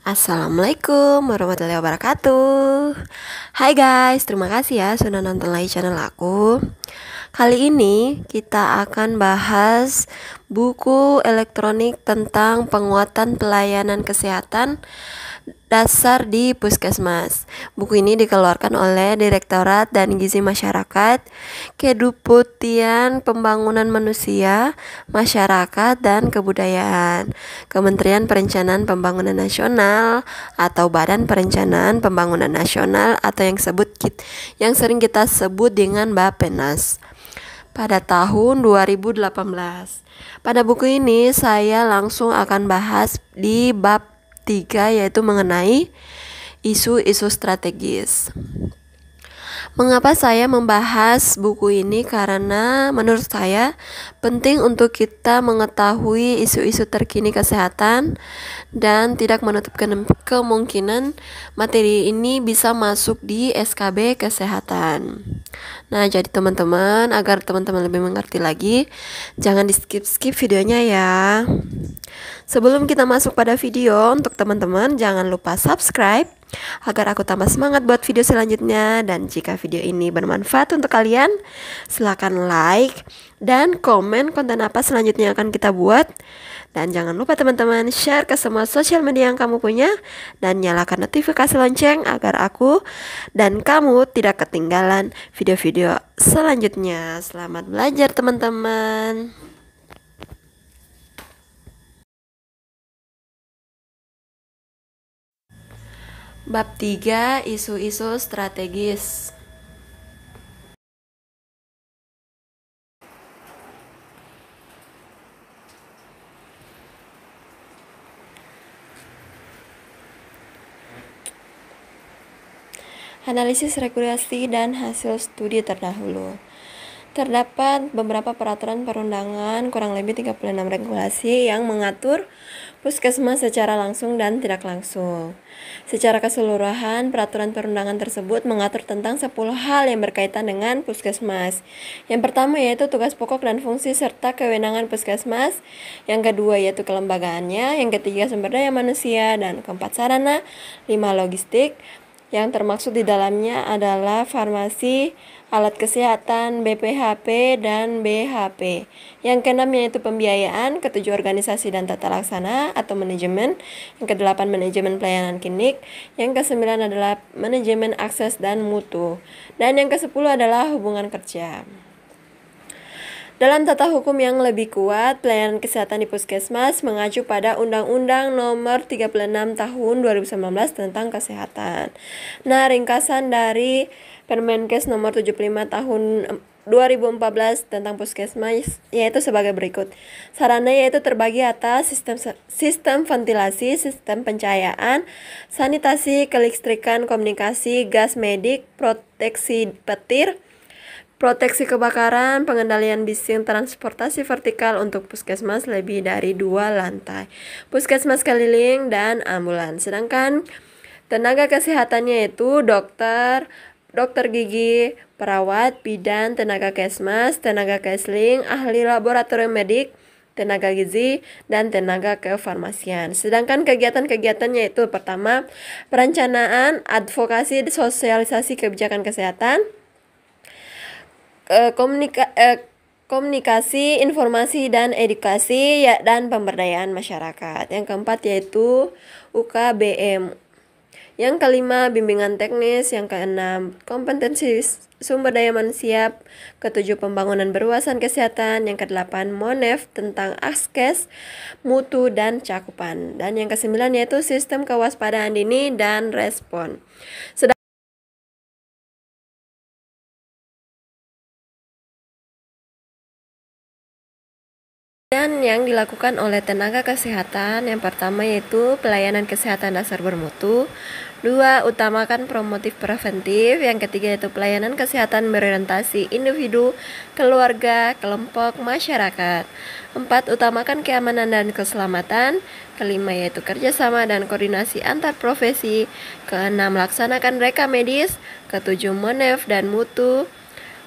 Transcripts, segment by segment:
Assalamualaikum warahmatullahi wabarakatuh. Hai guys, terima kasih ya sudah nonton lagi channel aku. Kali ini kita akan bahas buku elektronik tentang penguatan pelayanan kesehatan dasar di Puskesmas. Buku ini dikeluarkan oleh Direktorat dan Gizi Masyarakat, Kedeputian Pembangunan Manusia, Masyarakat, dan Kebudayaan, Kementerian Perencanaan Pembangunan Nasional atau Badan Perencanaan Pembangunan Nasional atau yang sering kita sebut dengan Bappenas pada tahun 2018. Pada buku ini saya langsung akan bahas di bab 3, yaitu mengenai isu-isu strategis. Mengapa saya membahas buku ini? Karena menurut saya penting untuk kita mengetahui isu-isu terkini kesehatan dan tidak menutup kemungkinan materi ini bisa masuk di SKB kesehatan. Nah, jadi teman-teman, agar teman-teman lebih mengerti lagi, jangan di skip-skip videonya ya. Sebelum kita masuk pada video, untuk teman-teman jangan lupa subscribe agar aku tambah semangat buat video selanjutnya. Dan jika video ini bermanfaat untuk kalian, silakan like dan komen konten apa selanjutnya yang akan kita buat. Dan jangan lupa teman-teman share ke semua sosial media yang kamu punya, dan nyalakan notifikasi lonceng agar aku dan kamu tidak ketinggalan video-video selanjutnya. Selamat belajar teman-teman. Bab 3, isu-isu strategis. Analisis regulasi dan hasil studi terdahulu. Terdapat beberapa peraturan perundangan, kurang lebih 36 regulasi yang mengatur puskesmas secara langsung dan tidak langsung. Secara keseluruhan, peraturan perundangan tersebut mengatur tentang 10 hal yang berkaitan dengan puskesmas. Yang pertama yaitu tugas pokok dan fungsi serta kewenangan puskesmas. Yang kedua yaitu kelembagaannya. Yang ketiga sumber daya manusia. Dan keempat sarana. 5 logistik. Yang termaksud di dalamnya adalah farmasi, alat kesehatan, BPHP, dan BHP. Yang keenam yaitu pembiayaan, ketujuh organisasi dan tata laksana atau manajemen. Yang kedelapan manajemen pelayanan klinik. Yang kesembilan adalah manajemen akses dan mutu. Dan yang kesepuluh adalah hubungan kerja. Dalam tata hukum yang lebih kuat, pelayanan kesehatan di puskesmas mengacu pada Undang-Undang Nomor 36 Tahun 2019 tentang Kesehatan. Nah, ringkasan dari Permenkes Nomor 75 Tahun 2014 tentang puskesmas yaitu sebagai berikut. Sarana yaitu terbagi atas sistem ventilasi, sistem pencahayaan, sanitasi, kelistrikan, komunikasi, gas medik, proteksi petir, proteksi kebakaran, pengendalian bising, transportasi vertikal untuk puskesmas lebih dari 2 lantai, puskesmas keliling, dan ambulans. Sedangkan tenaga kesehatannya itu dokter gigi, perawat, bidan, tenaga kesmas, tenaga kesling, ahli laboratorium medik, tenaga gizi, dan tenaga kefarmasian. Sedangkan kegiatan-kegiatannya itu pertama, perencanaan, advokasi, sosialisasi kebijakan kesehatan, komunikasi, informasi, dan edukasi dan pemberdayaan masyarakat. Yang keempat yaitu UKBM. Yang kelima bimbingan teknis. Yang keenam kompetensi sumber daya manusia. Ketujuh pembangunan berwawasan kesehatan. Yang kedelapan MONEF tentang askes, mutu, dan cakupan. Dan yang kesembilan yaitu sistem kewaspadaan dini dan respon. Dan yang dilakukan oleh tenaga kesehatan yang pertama yaitu pelayanan kesehatan dasar bermutu. 2. Utamakan promotif preventif. Yang ketiga yaitu pelayanan kesehatan berorientasi individu, keluarga, kelompok, masyarakat. 4. Utamakan keamanan dan keselamatan. Kelima yaitu kerjasama dan koordinasi antar profesi. Keenam laksanakan reka medis. Ketujuh MONEF dan mutu.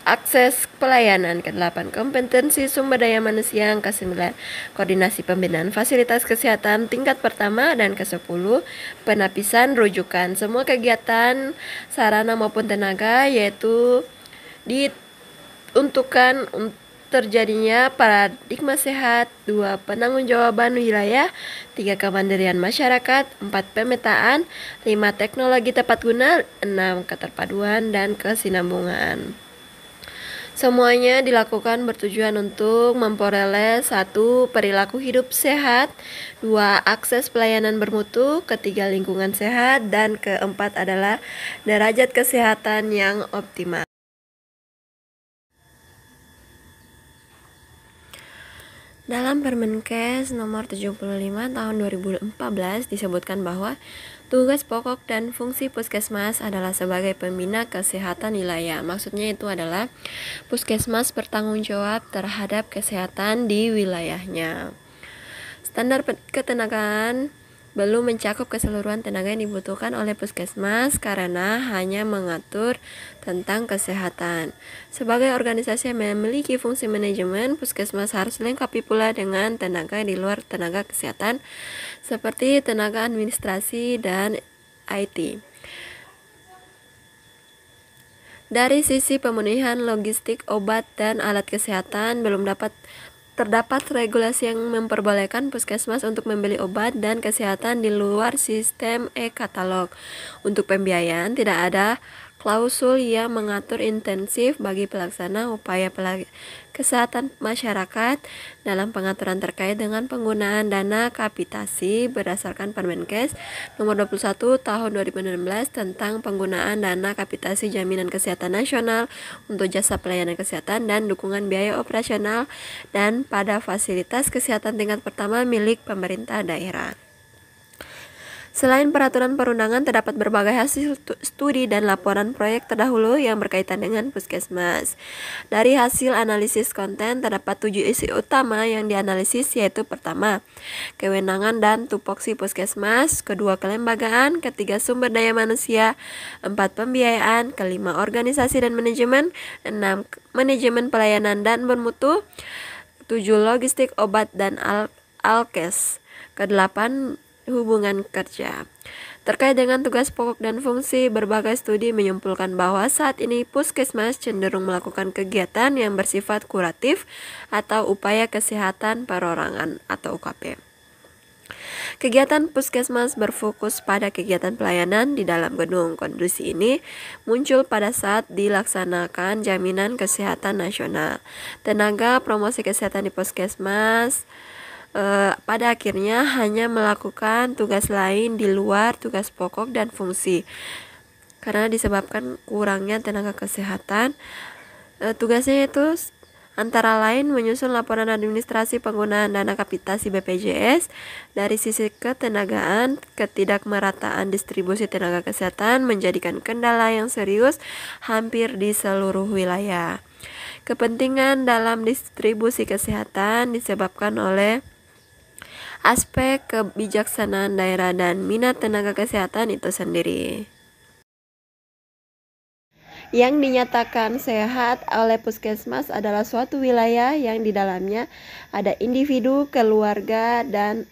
akses pelayanan. Ke-8, kompetensi sumber daya manusia. Yang ke-9, koordinasi pembinaan fasilitas kesehatan tingkat pertama. Dan ke-10, penapisan rujukan. Semua kegiatan, sarana maupun tenaga yaitu diuntukkan terjadinya paradigma sehat. 2, penanggung-jawaban wilayah. 3, kemandirian masyarakat. 4, pemetaan. 5, teknologi tepat guna. 6, keterpaduan dan kesinambungan. Semuanya dilakukan bertujuan untuk memperoleh 1, perilaku hidup sehat. 2, akses pelayanan bermutu. Ketiga, lingkungan sehat. Dan keempat adalah derajat kesehatan yang optimal. Dalam Permenkes nomor 75 tahun 2014 disebutkan bahwa tugas pokok dan fungsi puskesmas adalah sebagai pembina kesehatan wilayah. Maksudnya itu adalah puskesmas bertanggung jawab terhadap kesehatan di wilayahnya. Standar ketenagaan belum mencakup keseluruhan tenaga yang dibutuhkan oleh puskesmas karena hanya mengatur tentang kesehatan. Sebagai organisasi yang memiliki fungsi manajemen, puskesmas harus dilengkapi pula dengan tenaga di luar tenaga kesehatan seperti tenaga administrasi dan IT. Dari sisi pemenuhan logistik obat dan alat kesehatan belum terdapat regulasi yang memperbolehkan puskesmas untuk membeli obat dan kesehatan di luar sistem e-katalog. Untuk pembiayaan, tidak ada klausul yang mengatur intensif bagi pelaksana upaya kesehatan masyarakat dalam pengaturan terkait dengan penggunaan dana kapitasi berdasarkan Permenkes nomor 21 tahun 2016 tentang penggunaan dana kapitasi jaminan kesehatan nasional untuk jasa pelayanan kesehatan dan dukungan biaya operasional dan pada fasilitas kesehatan tingkat pertama milik pemerintah daerah. Selain peraturan perundangan, terdapat berbagai hasil studi dan laporan proyek terdahulu yang berkaitan dengan puskesmas. Dari hasil analisis konten, terdapat 7 isi utama yang dianalisis, yaitu pertama, kewenangan dan tupoksi puskesmas. Kedua, kelembagaan. Ketiga, sumber daya manusia. 4, pembiayaan. Kelima, organisasi dan manajemen. 6, manajemen pelayanan dan bermutu. 7, logistik obat dan alkes. Ke-8, hubungan kerja. Terkait dengan tugas pokok dan fungsi, berbagai studi menyimpulkan bahwa saat ini puskesmas cenderung melakukan kegiatan yang bersifat kuratif atau upaya kesehatan perorangan atau UKP. Kegiatan puskesmas berfokus pada kegiatan pelayanan di dalam gedung. Kondisi ini muncul pada saat dilaksanakan jaminan kesehatan nasional. Tenaga promosi kesehatan di puskesmas pada akhirnya hanya melakukan tugas lain di luar tugas pokok dan fungsi. Karena disebabkan kurangnya tenaga kesehatan, tugasnya itu antara lain menyusun laporan administrasi penggunaan dana kapitasi BPJS. Dari sisi ketenagaan, ketidakmerataan distribusi tenaga kesehatan menjadikan kendala yang serius hampir di seluruh wilayah. Kepentingan dalam distribusi kesehatan disebabkan oleh aspek kebijaksanaan daerah dan minat tenaga kesehatan itu sendiri. Yang dinyatakan sehat oleh puskesmas adalah suatu wilayah yang di dalamnya ada individu, keluarga, dan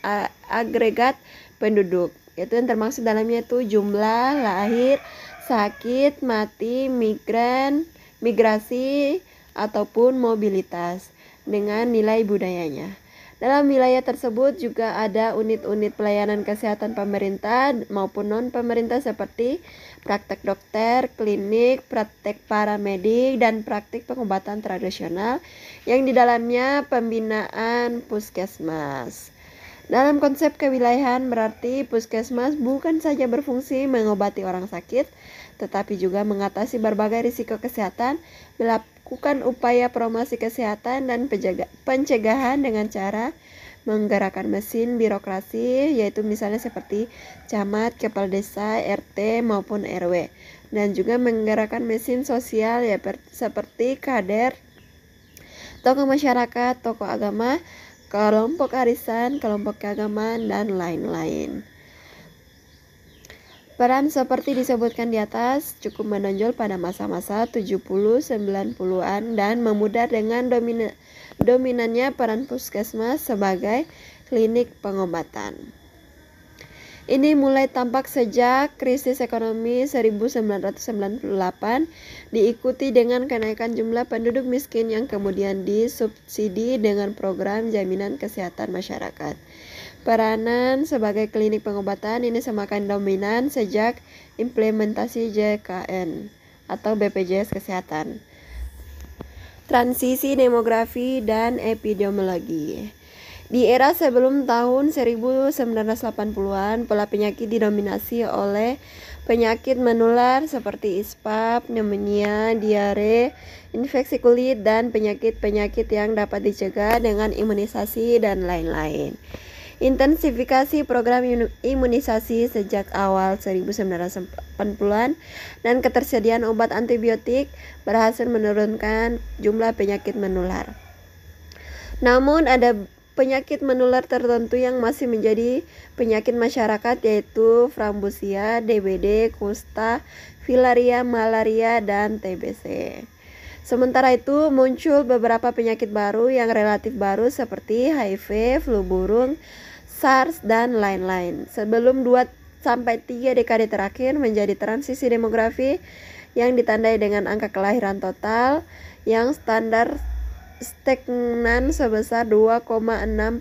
agregat penduduk. Itu yang termasuk dalamnya itu jumlah, lahir, sakit, mati, migran, migrasi, ataupun mobilitas dengan nilai budayanya. Dalam wilayah tersebut juga ada unit-unit pelayanan kesehatan pemerintah maupun non-pemerintah seperti praktek dokter, klinik, praktek paramedik, dan praktek pengobatan tradisional yang di dalamnya pembinaan puskesmas. Dalam konsep kewilayahan berarti puskesmas bukan saja berfungsi mengobati orang sakit, tetapi juga mengatasi berbagai risiko kesehatan, melakukan upaya promosi kesehatan dan pencegahan dengan cara menggerakkan mesin birokrasi, yaitu misalnya seperti camat, kepala desa, RT maupun RW, dan juga menggerakkan mesin sosial ya seperti kader, tokoh masyarakat, tokoh agama, kelompok arisan, kelompok keagamaan, dan lain-lain. Peran seperti disebutkan di atas cukup menonjol pada masa-masa 70-90-an dan memudar dengan dominannya peran puskesmas sebagai klinik pengobatan. Ini mulai tampak sejak krisis ekonomi 1998, diikuti dengan kenaikan jumlah penduduk miskin yang kemudian disubsidi dengan program jaminan kesehatan masyarakat. Peranan sebagai klinik pengobatan ini semakin dominan sejak implementasi JKN atau BPJS Kesehatan. Transisi demografi dan epidemiologi. Di era sebelum tahun 1980-an, pola penyakit didominasi oleh penyakit menular seperti ispa, pneumonia, diare, infeksi kulit, dan penyakit-penyakit yang dapat dicegah dengan imunisasi dan lain-lain. Intensifikasi program imunisasi sejak awal 1980-an dan ketersediaan obat antibiotik berhasil menurunkan jumlah penyakit menular. Namun ada penyakit menular tertentu yang masih menjadi penyakit masyarakat, yaitu frambusia, DBD, kusta, filaria, malaria, dan TBC. Sementara itu muncul beberapa penyakit baru yang relatif baru seperti HIV, flu burung, SARS, dan lain-lain. Sebelum 2-3 dekade terakhir menjadi transisi demografi yang ditandai dengan angka kelahiran total yang standar stagnan sebesar 2,6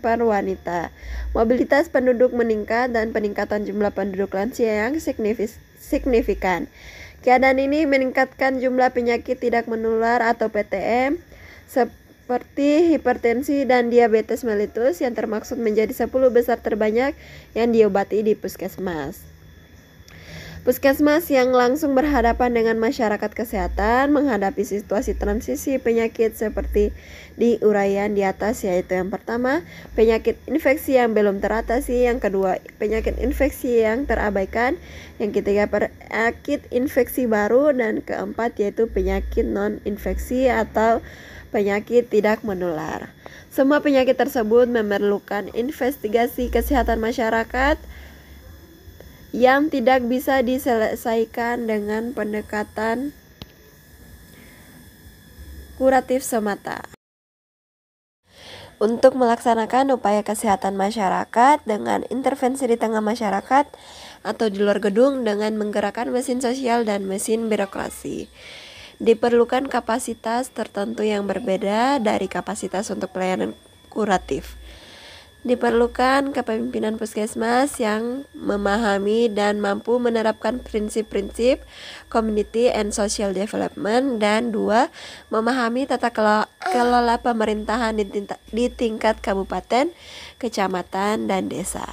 per wanita. Mobilitas penduduk meningkat dan peningkatan jumlah penduduk lansia yang signifikan. Keadaan ini meningkatkan jumlah penyakit tidak menular atau PTM seperti hipertensi dan diabetes mellitus yang termaksud menjadi 10 besar terbanyak yang diobati di puskesmas. Puskesmas yang langsung berhadapan dengan masyarakat kesehatan menghadapi situasi transisi penyakit seperti di uraian di atas, yaitu yang pertama, penyakit infeksi yang belum teratasi, yang kedua, penyakit infeksi yang terabaikan, yang ketiga, penyakit infeksi baru, dan keempat, yaitu penyakit non-infeksi atau penyakit tidak menular. Semua penyakit tersebut memerlukan investigasi kesehatan masyarakat yang tidak bisa diselesaikan dengan pendekatan kuratif semata. Untuk melaksanakan upaya kesehatan masyarakat dengan intervensi di tengah masyarakat atau di luar gedung dengan menggerakkan mesin sosial dan mesin birokrasi, diperlukan kapasitas tertentu yang berbeda dari kapasitas untuk pelayanan kuratif. Diperlukan kepemimpinan puskesmas yang memahami dan mampu menerapkan prinsip-prinsip community and social development, dan 2. Memahami tata kelola pemerintahan di tingkat kabupaten, kecamatan, dan desa.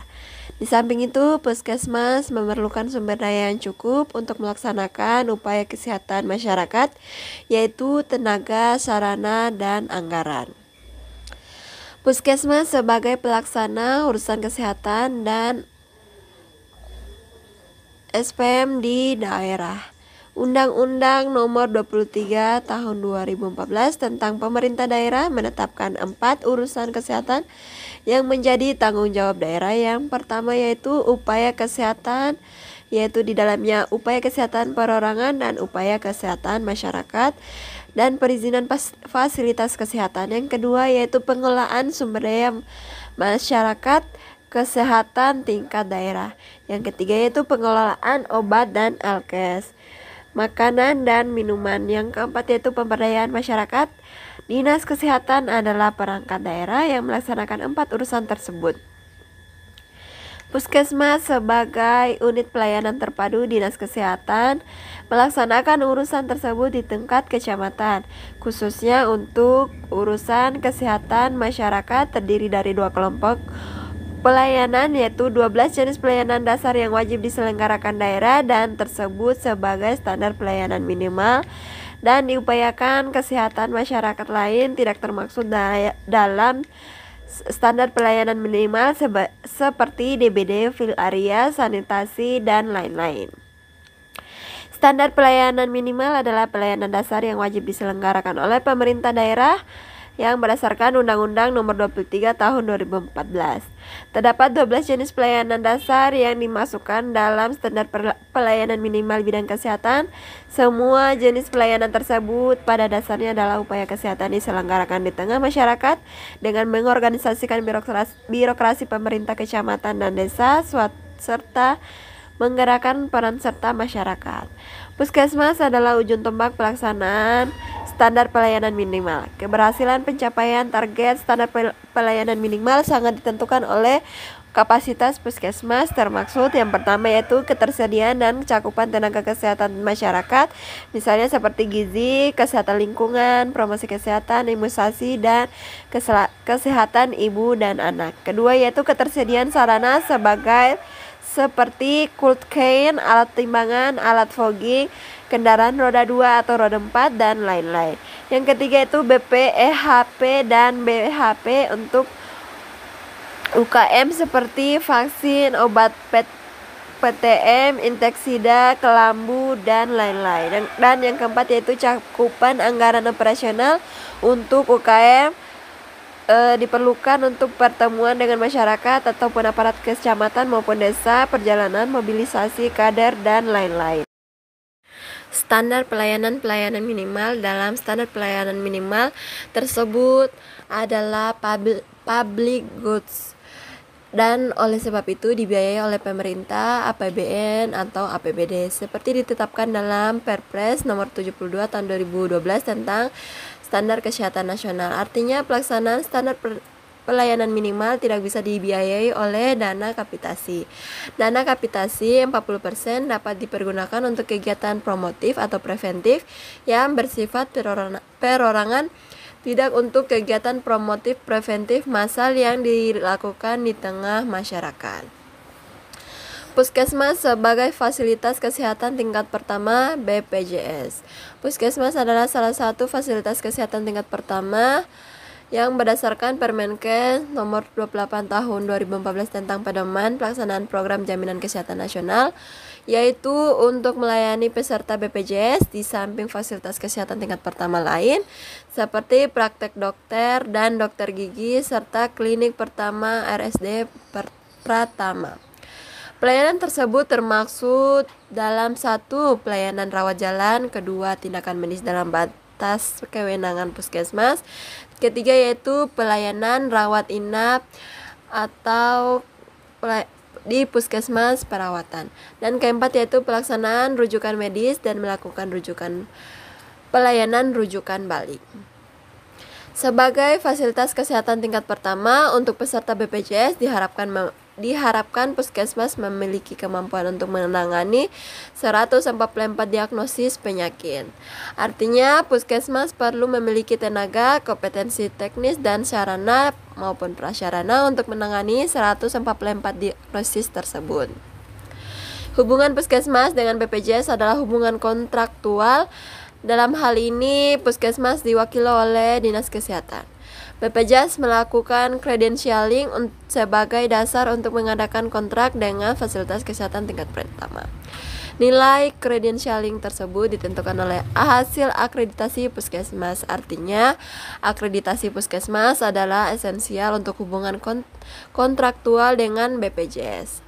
Di samping itu, puskesmas memerlukan sumber daya yang cukup untuk melaksanakan upaya kesehatan masyarakat, yaitu tenaga, sarana, dan anggaran. Puskesmas sebagai pelaksana urusan kesehatan dan SPM di daerah. Undang-Undang Nomor 23 Tahun 2014 tentang Pemerintah Daerah menetapkan 4 urusan kesehatan yang menjadi tanggung jawab daerah. Yang pertama yaitu upaya kesehatan, yaitu di dalamnya upaya kesehatan perorangan dan upaya kesehatan masyarakat dan perizinan fasilitas kesehatan. Yang kedua yaitu pengelolaan sumber daya masyarakat kesehatan tingkat daerah. Yang ketiga yaitu pengelolaan obat dan alkes, makanan dan minuman. Yang keempat yaitu pemberdayaan masyarakat. Dinas Kesehatan adalah perangkat daerah yang melaksanakan 4 urusan tersebut. Puskesmas sebagai unit pelayanan terpadu Dinas Kesehatan melaksanakan urusan tersebut di tingkat kecamatan. Khususnya untuk urusan kesehatan masyarakat terdiri dari 2 kelompok pelayanan, yaitu 12 jenis pelayanan dasar yang wajib diselenggarakan daerah dan tersebut sebagai standar pelayanan minimal, dan diupayakan kesehatan masyarakat lain tidak termaksud dalam standar pelayanan minimal seperti DBD, filaria, sanitasi, dan lain-lain. Standar pelayanan minimal adalah pelayanan dasar yang wajib diselenggarakan oleh pemerintah daerah yang berdasarkan Undang-Undang Nomor 23 Tahun 2014. Terdapat 12 jenis pelayanan dasar yang dimasukkan dalam standar pelayanan minimal bidang kesehatan. Semua jenis pelayanan tersebut pada dasarnya adalah upaya kesehatan diselenggarakan di tengah masyarakat dengan mengorganisasikan birokrasi pemerintah kecamatan dan desa serta menggerakkan peran serta masyarakat. Puskesmas adalah ujung tombak pelaksanaan standar pelayanan minimal. Keberhasilan pencapaian target standar pelayanan minimal sangat ditentukan oleh kapasitas puskesmas, termaksud yang pertama yaitu ketersediaan dan cakupan tenaga kesehatan masyarakat, misalnya seperti gizi, kesehatan lingkungan, promosi kesehatan, imunisasi, dan kesehatan ibu dan anak. Kedua yaitu ketersediaan sarana seperti cold cane, alat timbangan, alat fogging, kendaraan roda 2 atau roda 4, dan lain-lain. Yang ketiga itu BP, EHP, dan BHP untuk UKM seperti vaksin, obat PTM, inseksida, kelambu, dan lain-lain. Dan yang keempat yaitu cakupan anggaran operasional untuk UKM diperlukan untuk pertemuan dengan masyarakat ataupun aparat kecamatan maupun desa, perjalanan, mobilisasi kader, dan lain-lain. Standar pelayanan minimal. Dalam standar pelayanan minimal tersebut adalah public goods, dan oleh sebab itu dibiayai oleh pemerintah, APBN atau APBD seperti ditetapkan dalam Perpres nomor 72 tahun 2012 tentang standar kesehatan nasional. Artinya pelaksanaan standar pelayanan minimal tidak bisa dibiayai oleh dana kapitasi. Dana kapitasi 40% dapat dipergunakan untuk kegiatan promotif atau preventif yang bersifat perorangan, tidak untuk kegiatan promotif preventif massal yang dilakukan di tengah masyarakat. Puskesmas sebagai fasilitas kesehatan tingkat pertama BPJS. Puskesmas adalah salah satu fasilitas kesehatan tingkat pertama yang berdasarkan Permenkes nomor 28 tahun 2014 tentang pedoman pelaksanaan program jaminan kesehatan nasional, yaitu untuk melayani peserta BPJS di samping fasilitas kesehatan tingkat pertama lain seperti praktek dokter dan dokter gigi serta klinik pertama RSD Pratama. Pelayanan tersebut termaksud dalam 1. Pelayanan rawat jalan, 2. Tindakan medis dalam batas kewenangan puskesmas, ketiga yaitu pelayanan rawat inap atau di puskesmas perawatan, dan keempat yaitu pelaksanaan rujukan medis dan melakukan pelayanan rujukan balik. Sebagai fasilitas kesehatan tingkat pertama untuk peserta BPJS diharapkan puskesmas memiliki kemampuan untuk menangani 144 diagnosis penyakit. Artinya puskesmas perlu memiliki tenaga, kompetensi teknis, dan sarana maupun prasarana untuk menangani 144 diagnosis tersebut. Hubungan puskesmas dengan BPJS adalah hubungan kontraktual. Dalam hal ini, puskesmas diwakili oleh Dinas Kesehatan. BPJS melakukan credentialing sebagai dasar untuk mengadakan kontrak dengan fasilitas kesehatan tingkat pertama. Nilai credentialing tersebut ditentukan oleh hasil akreditasi puskesmas. Artinya, akreditasi puskesmas adalah esensial untuk hubungan kontraktual dengan BPJS.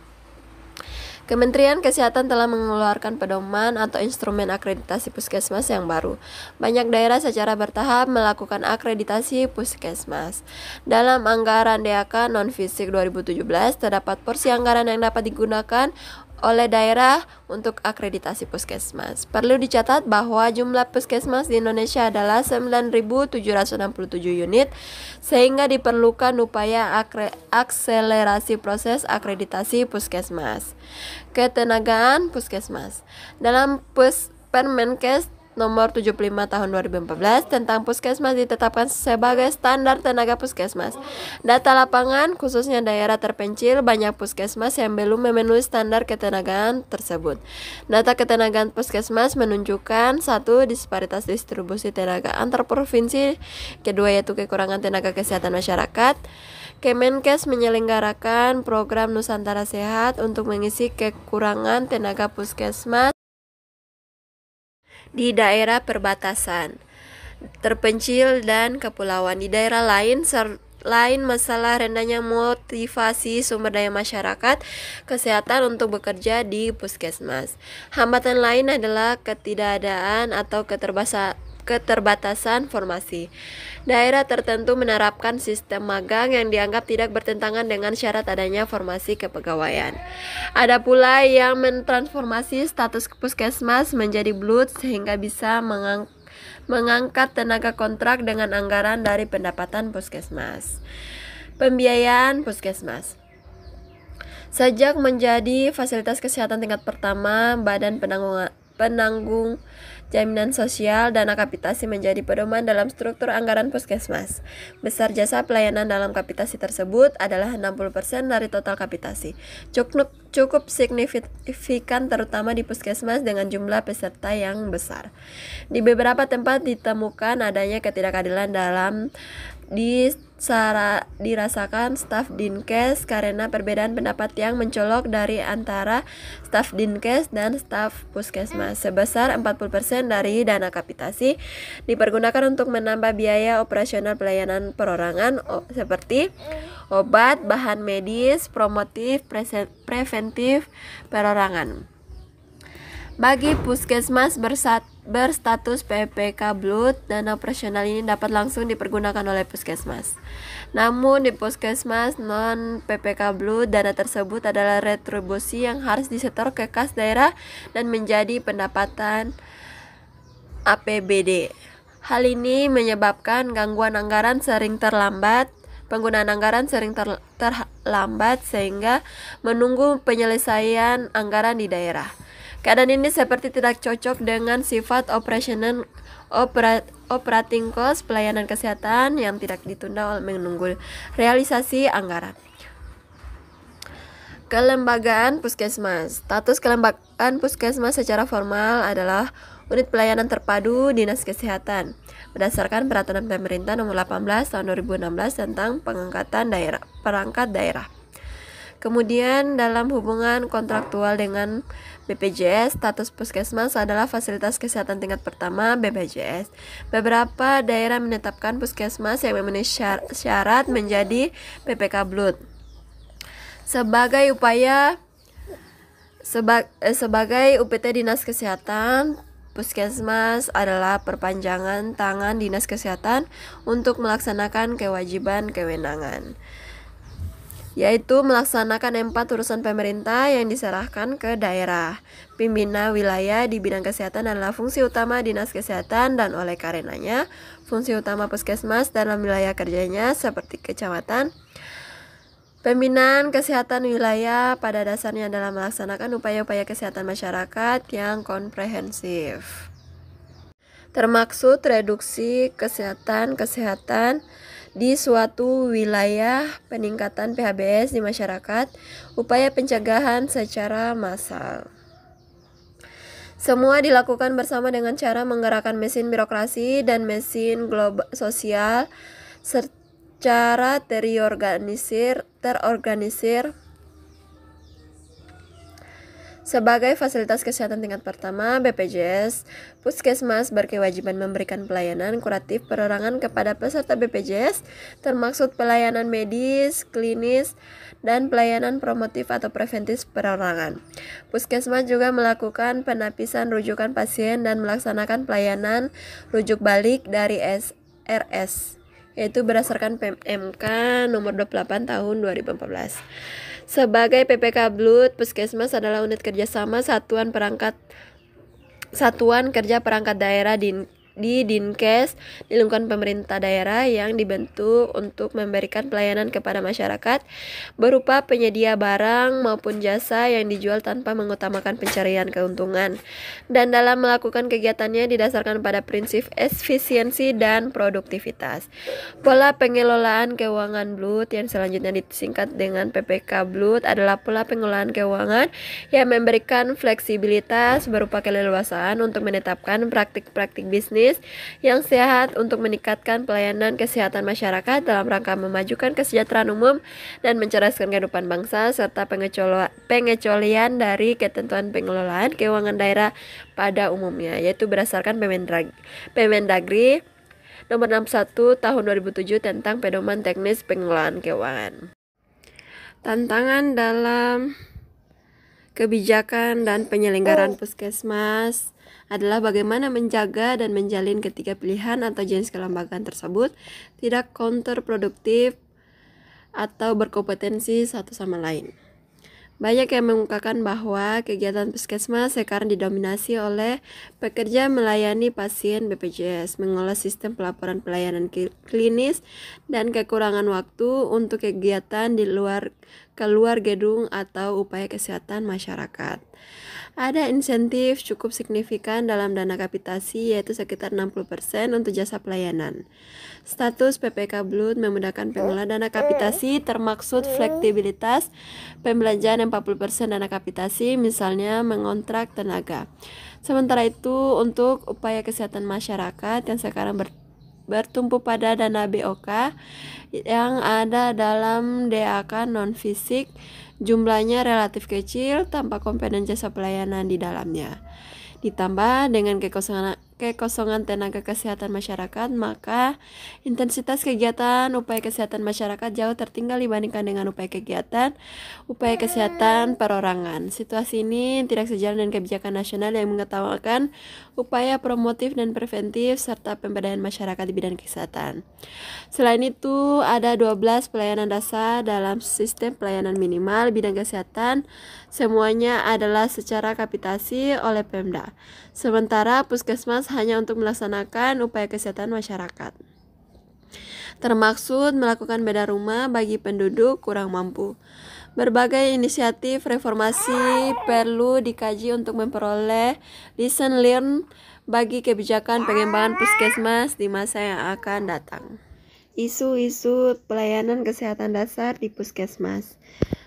Kementerian Kesehatan telah mengeluarkan pedoman atau instrumen akreditasi puskesmas yang baru. Banyak daerah secara bertahap melakukan akreditasi puskesmas. Dalam anggaran DAK non-fisik 2017, terdapat porsi anggaran yang dapat digunakan oleh daerah untuk akreditasi puskesmas. Perlu dicatat bahwa jumlah puskesmas di Indonesia adalah 9.767 unit, sehingga diperlukan upaya akselerasi proses akreditasi puskesmas. Ketenagaan puskesmas. Dalam Permenkes nomor 75 tahun 2014 tentang puskesmas ditetapkan sebagai standar tenaga puskesmas. Data lapangan, khususnya daerah terpencil, banyak puskesmas yang belum memenuhi standar ketenagaan tersebut. Data ketenagaan puskesmas menunjukkan 1. Disparitas distribusi tenaga antar provinsi, 2. yaitu kekurangan tenaga kesehatan masyarakat. Kemenkes menyelenggarakan program Nusantara Sehat untuk mengisi kekurangan tenaga puskesmas di daerah perbatasan. terpencil, dan kepulauan. Di daerah lain, selain masalah rendahnya motivasi sumber daya masyarakat kesehatan untuk bekerja di puskesmas, hambatan lain adalah ketidakadaan atau keterbatasan formasi. Daerah tertentu menerapkan sistem magang yang dianggap tidak bertentangan dengan syarat adanya formasi kepegawaian. Ada pula yang mentransformasi status puskesmas menjadi BLUT sehingga bisa mengangkat tenaga kontrak dengan anggaran dari pendapatan puskesmas. Pembiayaan puskesmas. Sejak menjadi fasilitas kesehatan tingkat pertama, Badan Penanggung Jaminan Sosial Dana Kapitasi menjadi pedoman dalam struktur anggaran puskesmas. Besar jasa pelayanan dalam kapitasi tersebut adalah 60% dari total kapitasi. Cukup signifikan terutama di puskesmas dengan jumlah peserta yang besar. Di beberapa tempat ditemukan adanya ketidakadilan dalam dirasakan staf Dinkes karena perbedaan pendapat yang mencolok dari antara staf Dinkes dan staf puskesmas. Sebesar 40% dari dana kapitasi dipergunakan untuk menambah biaya operasional pelayanan perorangan seperti obat, bahan medis, promotif, preventif, perorangan. Bagi puskesmas berstatus PPK BLUT, dana operasional ini dapat langsung dipergunakan oleh puskesmas. Namun di puskesmas non PPK BLUT, dana tersebut adalah retribusi yang harus disetor ke kas daerah dan menjadi pendapatan APBD. Hal ini menyebabkan penggunaan anggaran sering terlambat sehingga menunggu penyelesaian anggaran di daerah. Keadaan ini seperti tidak cocok dengan sifat operating cost pelayanan kesehatan yang tidak ditunda menunggu realisasi anggaran. Kelembagaan puskesmas. Status kelembagaan puskesmas secara formal adalah unit pelayanan terpadu Dinas Kesehatan berdasarkan Peraturan Pemerintah Nomor 18 Tahun 2016 tentang perangkat daerah. Kemudian dalam hubungan kontraktual dengan BPJS, status puskesmas adalah fasilitas kesehatan tingkat pertama BPJS. Beberapa daerah menetapkan puskesmas yang memenuhi syarat menjadi PPK BLUT. Sebagai UPT Dinas Kesehatan, puskesmas adalah perpanjangan tangan Dinas Kesehatan untuk melaksanakan kewajiban-kewenangan, yaitu melaksanakan 4 urusan pemerintah yang diserahkan ke daerah. Pembina wilayah di bidang kesehatan adalah fungsi utama Dinas Kesehatan dan oleh karenanya, fungsi utama puskesmas dalam wilayah kerjanya seperti kecamatan. Pembinaan kesehatan wilayah pada dasarnya adalah melaksanakan upaya-upaya kesehatan masyarakat yang komprehensif, termaksud reduksi kesehatan di suatu wilayah, peningkatan PHBS di masyarakat, upaya pencegahan secara massal. Semua dilakukan bersama dengan cara menggerakkan mesin birokrasi dan mesin global sosial secara terorganisir. Sebagai fasilitas kesehatan tingkat pertama BPJS, puskesmas berkewajiban memberikan pelayanan kuratif perorangan kepada peserta BPJS, termaksud pelayanan medis, klinis, dan pelayanan promotif atau preventif perorangan. Puskesmas juga melakukan penapisan rujukan pasien dan melaksanakan pelayanan rujuk balik dari SRS, yaitu berdasarkan PMK nomor 28 tahun 2014. Sebagai PPK BLUT, puskesmas adalah unit kerjasama satuan kerja perangkat daerah di Dinkes di lingkungan pemerintah daerah yang dibentuk untuk memberikan pelayanan kepada masyarakat berupa penyedia barang maupun jasa yang dijual tanpa mengutamakan pencarian keuntungan, dan dalam melakukan kegiatannya didasarkan pada prinsip efisiensi dan produktivitas. Pola pengelolaan keuangan BLUT yang selanjutnya disingkat dengan PPK BLUT adalah pola pengelolaan keuangan yang memberikan fleksibilitas berupa keleluasaan untuk menetapkan praktik-praktik bisnis yang sehat untuk meningkatkan pelayanan kesehatan masyarakat dalam rangka memajukan kesejahteraan umum dan mencerdaskan kehidupan bangsa, serta pengecualian dari ketentuan pengelolaan keuangan daerah pada umumnya, yaitu berdasarkan Permendagri Nomor 61 Tahun 2007 tentang pedoman teknis pengelolaan keuangan. Tantangan dalam kebijakan dan penyelenggaraan puskesmas adalah bagaimana menjaga dan menjalin ketiga pilihan atau jenis kelembagaan tersebut tidak counterproduktif atau berkompetensi satu sama lain. Banyak yang mengungkapkan bahwa kegiatan puskesmas sekarang didominasi oleh pekerja melayani pasien BPJS, mengolah sistem pelaporan pelayanan klinis, dan kekurangan waktu untuk kegiatan di keluar gedung atau upaya kesehatan masyarakat. Ada insentif cukup signifikan dalam dana kapitasi, yaitu sekitar 60% untuk jasa pelayanan. Status PPK Blut memudahkan pengelola dana kapitasi, termaksud fleksibilitas pembelanjaan 40% dana kapitasi, misalnya mengontrak tenaga. Sementara itu, untuk upaya kesehatan masyarakat yang sekarang bertumpu pada dana BOK yang ada dalam DAK non-fisik, jumlahnya relatif kecil tanpa komponen jasa pelayanan di dalamnya. Ditambah dengan kekosongan tenaga kesehatan masyarakat, maka intensitas kegiatan upaya kesehatan masyarakat jauh tertinggal dibandingkan dengan upaya kesehatan perorangan. Situasi ini tidak sejalan dengan kebijakan nasional yang mengutamakan upaya promotif dan preventif serta pemberdayaan masyarakat di bidang kesehatan. Selain itu, ada 12 pelayanan dasar dalam sistem pelayanan minimal bidang kesehatan. Semuanya adalah secara kapitasi oleh Pemda. Sementara puskesmas hanya untuk melaksanakan upaya kesehatan masyarakat, termaksud melakukan bedah rumah bagi penduduk kurang mampu. Berbagai inisiatif reformasi perlu dikaji untuk memperoleh lesson learned bagi kebijakan pengembangan puskesmas di masa yang akan datang. Isu-isu pelayanan kesehatan dasar di puskesmas.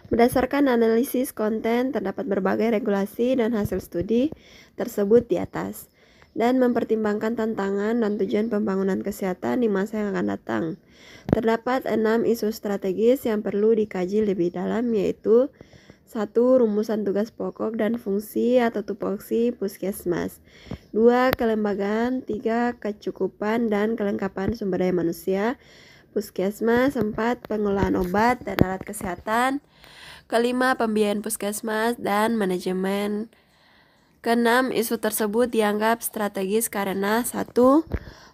Berdasarkan analisis konten, terdapat berbagai regulasi dan hasil studi tersebut di atas, dan mempertimbangkan tantangan dan tujuan pembangunan kesehatan di masa yang akan datang. Terdapat 6 isu strategis yang perlu dikaji lebih dalam, yaitu 1. Rumusan tugas pokok dan fungsi atau tupoksi puskesmas. 2. Kelembagaan. 3. Kecukupan dan kelengkapan sumber daya manusia puskesmas. 4. Pengolahan obat dan alat kesehatan. 5. Pembiayaan puskesmas dan manajemen. 6. Isu tersebut dianggap strategis karena 1.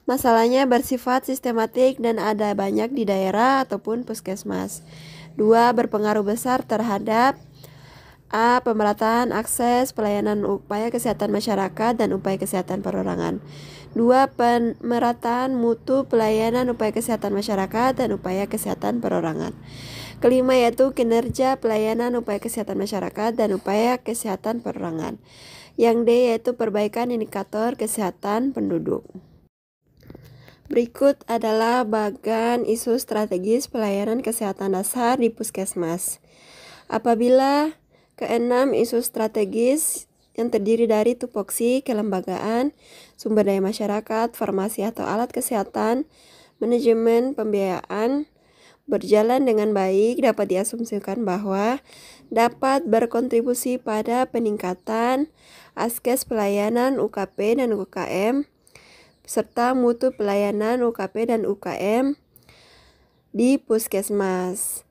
Masalahnya bersifat sistematik dan ada banyak di daerah ataupun puskesmas. 2. Berpengaruh besar terhadap A. Pemerataan akses pelayanan upaya kesehatan masyarakat dan upaya kesehatan perorangan. 2. Pemerataan mutu pelayanan upaya kesehatan masyarakat dan upaya kesehatan perorangan. 5. Yaitu kinerja pelayanan upaya kesehatan masyarakat dan upaya kesehatan perorangan. Yang D. Yaitu perbaikan indikator kesehatan penduduk. Berikut adalah bagan isu strategis pelayanan kesehatan dasar di puskesmas. Apabila keenam isu strategis yang terdiri dari tupoksi, kelembagaan, sumber daya masyarakat, farmasi atau alat kesehatan, manajemen, pembiayaan, berjalan dengan baik, dapat diasumsikan bahwa dapat berkontribusi pada peningkatan askes pelayanan UKP dan UKM, serta mutu pelayanan UKP dan UKM di puskesmas.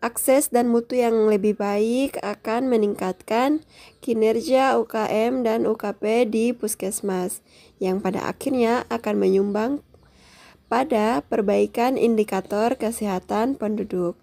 Akses dan mutu yang lebih baik akan meningkatkan kinerja UKM dan UKP di puskesmas, yang pada akhirnya akan menyumbang pada perbaikan indikator kesehatan penduduk.